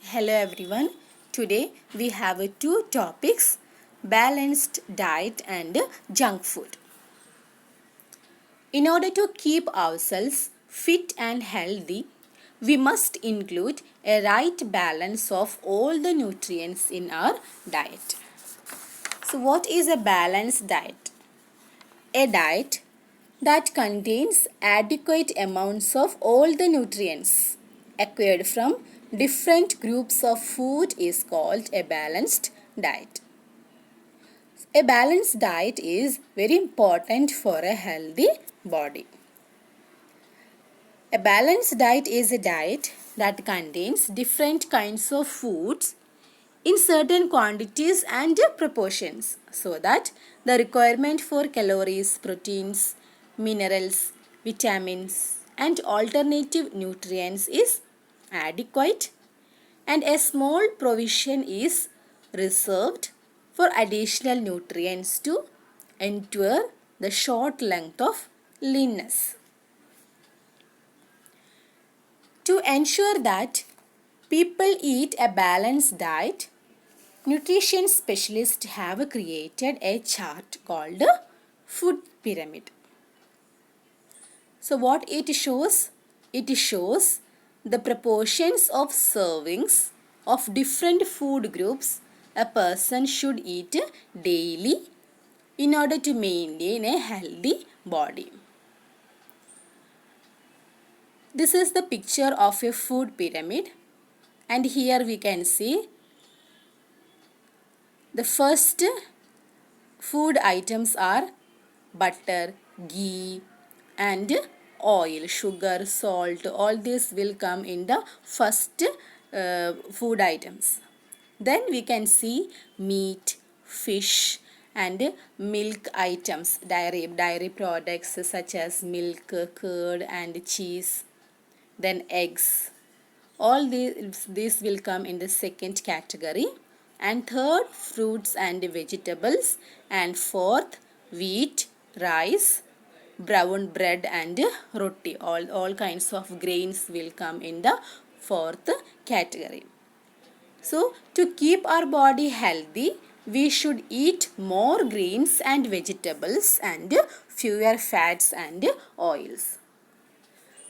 Hello everyone. Today we have two topics, balanced diet and junk food. In order to keep ourselves fit and healthy, we must include a right balance of all the nutrients in our diet. So what is a balanced diet? A diet that contains adequate amounts of all the nutrients acquired from different groups of food is called a balanced diet. A balanced diet is very important for a healthy body. A balanced diet is a diet that contains different kinds of foods in certain quantities and proportions so that the requirement for calories, proteins, minerals, vitamins and alternative nutrients is adequate and a small provision is reserved for additional nutrients to ensure the short length of leanness. To ensure that people eat a balanced diet, nutrition specialists have created a chart called food pyramid. So what it shows? It shows the proportions of servings of different food groups a person should eat daily in order to maintain a healthy body. This is the picture of a food pyramid, and here we can see the first food items are butter, ghee and oil, sugar, salt. All this will come in the first food items. Then we can see meat, fish and milk items, dairy products such as milk, curd and cheese. Then eggs. All these will come in the second category. And third, fruits and vegetables. And fourth, wheat, rice, brown bread and roti. All kinds of grains will come in the fourth category. So, to keep our body healthy, we should eat more grains and vegetables and fewer fats and oils.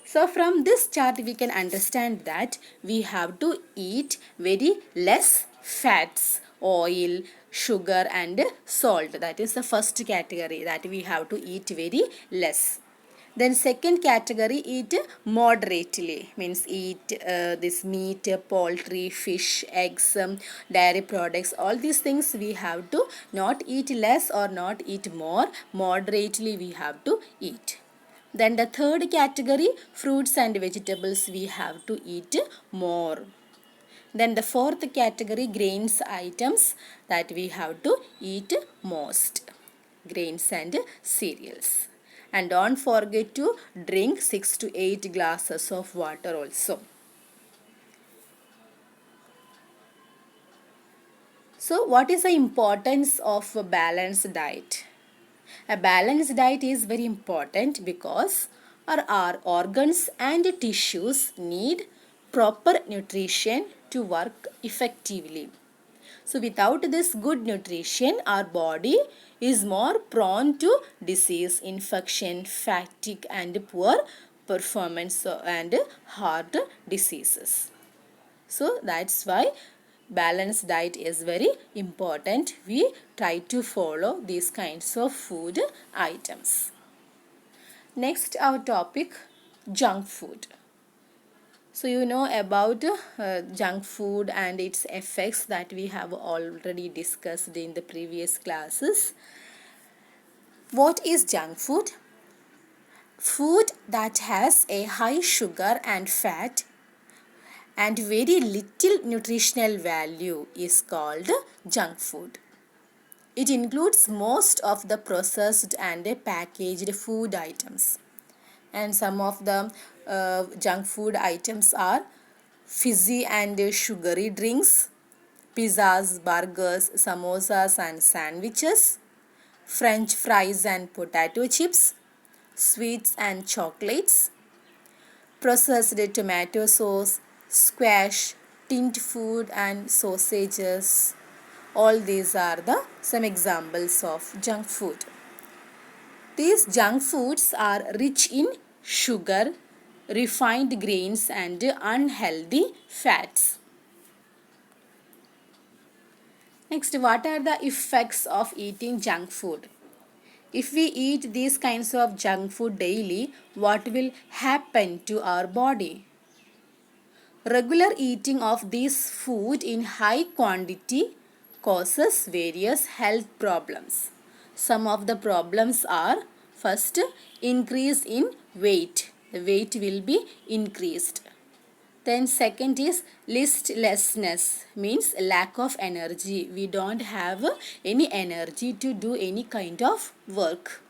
So from this chart we can understand that we have to eat very less fats, oil, sugar and salt. That is the first category that we have to eat very less. Then second category, eat moderately, means eat this meat, poultry, fish, eggs, dairy products. All these things we have to not eat less or not eat more. Moderately we have to eat. Then the third category, fruits and vegetables, we have to eat more. Then the fourth category, grains items, that we have to eat most. Grains and cereals. And don't forget to drink 6 to 8 glasses of water also. So what is the importance of a balanced diet? A balanced diet is very important because our organs and tissues need proper nutrition to work effectively. So without this good nutrition, our body is more prone to disease, infection, fatigue and poor performance and heart diseases. So that's why balanced diet is very important. We try to follow these kinds of food items. Next, our topic, junk food. So you know about junk food and its effects that we have already discussed in the previous classes. What is junk food? Food that has a high sugar and fat and very little nutritional value is called junk food. It includes most of the processed and packaged food items. And some of the junk food items are fizzy and sugary drinks, pizzas, burgers, samosas and sandwiches, French fries and potato chips, sweets and chocolates, processed tomato sauce, squash, tinned food and sausages. All these are the some examples of junk food. These junk foods are rich in sugar, refined grains and unhealthy fats. Next, what are the effects of eating junk food? If we eat these kinds of junk food daily, what will happen to our body? Regular eating of this food in high quantity causes various health problems. Some of the problems are: first, increase in weight. The weight will be increased. Then second is listlessness, means lack of energy. We don't have any energy to do any kind of work.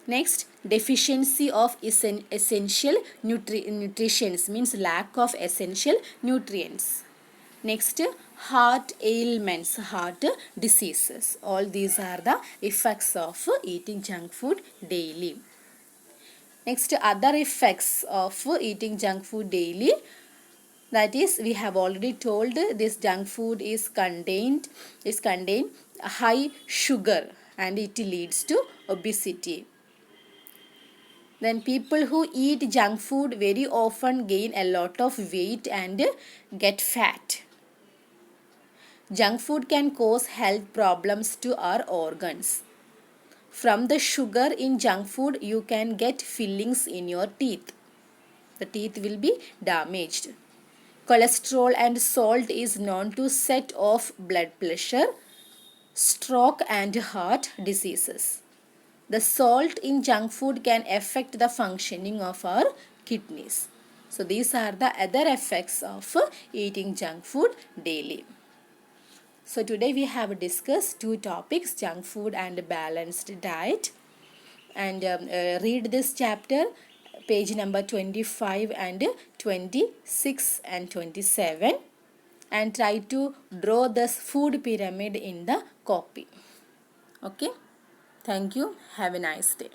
Next, deficiency of essential nutrition, means lack of essential nutrients. Next, heart ailments, heart diseases. All these are the effects of eating junk food daily. Next, other effects of eating junk food daily. That is, we have already told this junk food is contain high sugar and it leads to obesity. Then people who eat junk food very often gain a lot of weight and get fat. Junk food can cause health problems to our organs. From the sugar in junk food, you can get fillings in your teeth. The teeth will be damaged. Cholesterol and salt is known to set off blood pressure, stroke and heart diseases. The salt in junk food can affect the functioning of our kidneys. So these are the other effects of eating junk food daily. So today we have discussed two topics, junk food and balanced diet. And read this chapter, page number 25 and 26 and 27, and try to draw this food pyramid in the copy. Okay. Thank you. Have a nice day.